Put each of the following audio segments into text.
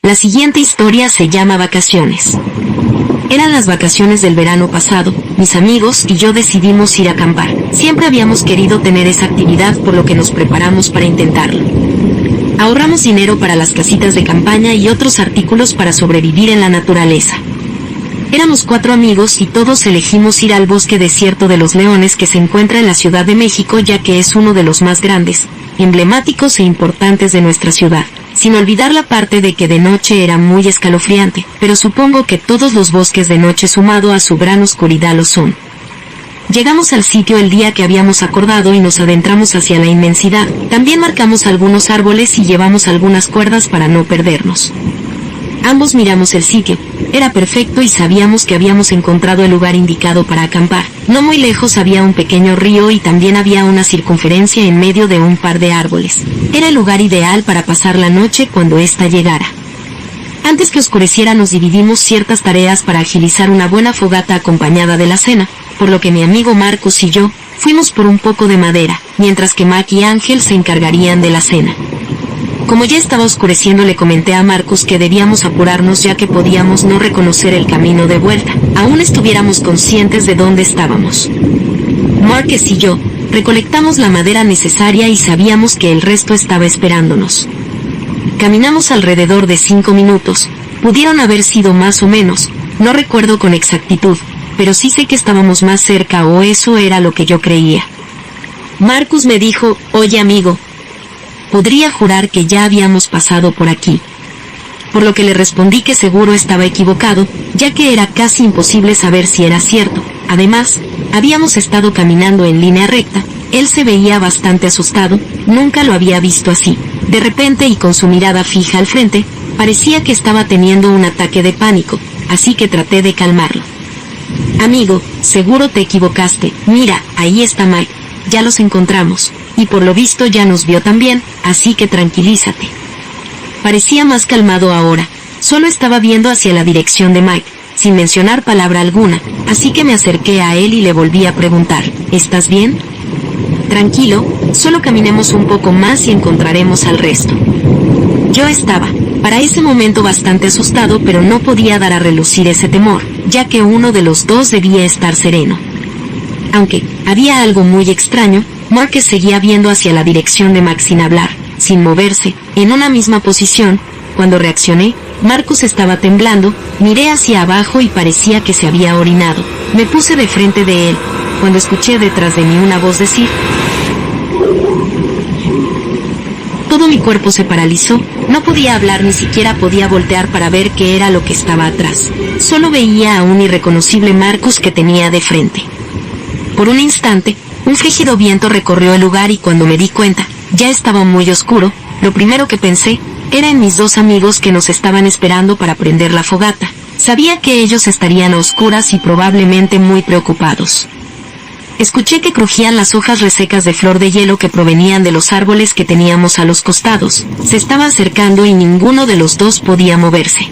La siguiente historia se llama Vacaciones. Eran las vacaciones del verano pasado, mis amigos y yo decidimos ir a acampar. Siempre habíamos querido tener esa actividad, por lo que nos preparamos para intentarlo. Ahorramos dinero para las casitas de campaña y otros artículos para sobrevivir en la naturaleza. Éramos 4 amigos y todos elegimos ir al Bosque Desierto de los Leones, que se encuentra en la Ciudad de México, ya que es uno de los más grandes, emblemáticos e importantes de nuestra ciudad. Sin olvidar la parte de que de noche era muy escalofriante, pero supongo que todos los bosques de noche sumado a su gran oscuridad lo son. Llegamos al sitio el día que habíamos acordado y nos adentramos hacia la inmensidad. También marcamos algunos árboles y llevamos algunas cuerdas para no perdernos. Ambos miramos el sitio. Era perfecto y sabíamos que habíamos encontrado el lugar indicado para acampar. No muy lejos había un pequeño río y también había una circunferencia en medio de un par de árboles. Era el lugar ideal para pasar la noche cuando ésta llegara. Antes que oscureciera nos dividimos ciertas tareas para agilizar una buena fogata acompañada de la cena, por lo que mi amigo Marcus y yo fuimos por un poco de madera, mientras que Mac y Ángel se encargarían de la cena. Como ya estaba oscureciendo, le comenté a Marcus que debíamos apurarnos, ya que podíamos no reconocer el camino de vuelta, aún estuviéramos conscientes de dónde estábamos. Marcus y yo recolectamos la madera necesaria y sabíamos que el resto estaba esperándonos. Caminamos alrededor de 5 minutos, pudieron haber sido más o menos, no recuerdo con exactitud, pero sí sé que estábamos más cerca, o eso era lo que yo creía. Marcus me dijo: oye amigo, podría jurar que ya habíamos pasado por aquí. Por lo que le respondí que seguro estaba equivocado, ya que era casi imposible saber si era cierto. Además, habíamos estado caminando en línea recta. Él se veía bastante asustado, nunca lo había visto así. De repente, y con su mirada fija al frente, parecía que estaba teniendo un ataque de pánico, así que traté de calmarlo. Amigo, seguro te equivocaste. Mira, ahí está Mike. Ya los encontramos. Y por lo visto ya nos vio también, así que tranquilízate. Parecía más calmado ahora, solo estaba viendo hacia la dirección de Mike, sin mencionar palabra alguna, así que me acerqué a él y le volví a preguntar: ¿estás bien? Tranquilo, solo caminemos un poco más y encontraremos al resto. Yo estaba, para ese momento, bastante asustado, pero no podía dar a relucir ese temor, ya que uno de los dos debía estar sereno. Aunque había algo muy extraño, Marcus seguía viendo hacia la dirección de Max sin hablar, sin moverse, en una misma posición. Cuando reaccioné, Marcus estaba temblando, miré hacia abajo y parecía que se había orinado. Me puse de frente de él, cuando escuché detrás de mí una voz decir: todo mi cuerpo se paralizó, no podía hablar, ni siquiera podía voltear para ver qué era lo que estaba atrás. Solo veía a un irreconocible Marcus que tenía de frente. Por un instante, un fégido viento recorrió el lugar y cuando me di cuenta, ya estaba muy oscuro. Lo primero que pensé era en mis 2 amigos que nos estaban esperando para prender la fogata. Sabía que ellos estarían a oscuras y probablemente muy preocupados. Escuché que crujían las hojas resecas de flor de hielo que provenían de los árboles que teníamos a los costados. Se estaba acercando y ninguno de los dos podía moverse.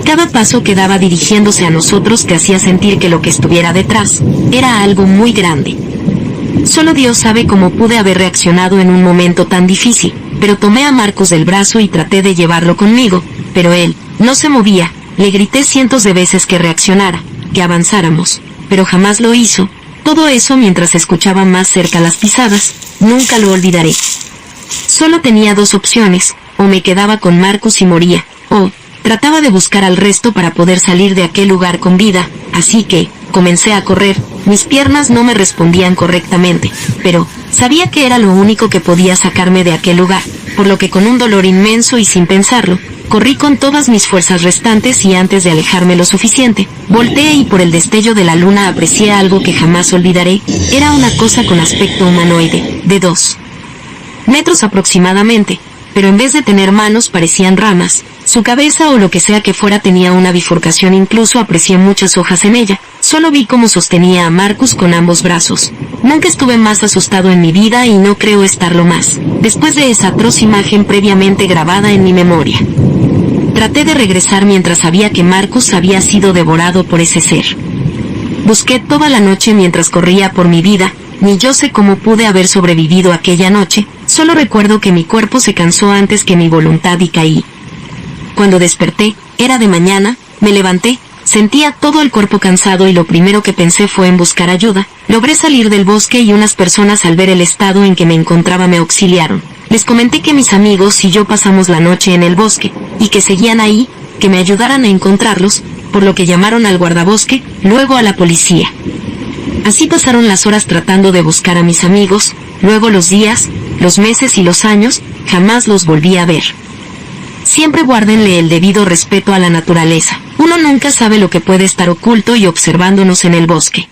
Cada paso que daba dirigiéndose a nosotros te hacía sentir que lo que estuviera detrás era algo muy grande. Solo Dios sabe cómo pude haber reaccionado en un momento tan difícil, pero tomé a Marcus del brazo y traté de llevarlo conmigo, pero él no se movía. Le grité cientos de veces que reaccionara, que avanzáramos, pero jamás lo hizo. Todo eso mientras escuchaba más cerca las pisadas. Nunca lo olvidaré. Solo tenía 2 opciones: o me quedaba con Marcus y moría, o trataba de buscar al resto para poder salir de aquel lugar con vida. Así que comencé a correr. Mis piernas no me respondían correctamente, pero sabía que era lo único que podía sacarme de aquel lugar, por lo que con un dolor inmenso y sin pensarlo, corrí con todas mis fuerzas restantes y antes de alejarme lo suficiente, volteé y por el destello de la luna aprecié algo que jamás olvidaré. Era una cosa con aspecto humanoide, de 2 metros aproximadamente, pero en vez de tener manos parecían ramas. Su cabeza o lo que sea que fuera tenía una bifurcación, incluso aprecié muchas hojas en ella. Solo vi cómo sostenía a Marcus con ambos brazos. Nunca estuve más asustado en mi vida y no creo estarlo más, después de esa atroz imagen previamente grabada en mi memoria. Traté de regresar mientras sabía que Marcus había sido devorado por ese ser. Busqué toda la noche mientras corría por mi vida. Ni yo sé cómo pude haber sobrevivido aquella noche. Solo recuerdo que mi cuerpo se cansó antes que mi voluntad y caí. Cuando desperté, era de mañana, me levanté, sentía todo el cuerpo cansado y lo primero que pensé fue en buscar ayuda. Logré salir del bosque y unas personas al ver el estado en que me encontraba me auxiliaron. Les comenté que mis amigos y yo pasamos la noche en el bosque, y que seguían ahí, que me ayudaran a encontrarlos, por lo que llamaron al guardabosque, luego a la policía. Así pasaron las horas tratando de buscar a mis amigos, luego los días, los meses y los años, jamás los volví a ver. Siempre guárdenle el debido respeto a la naturaleza. Uno nunca sabe lo que puede estar oculto y observándonos en el bosque.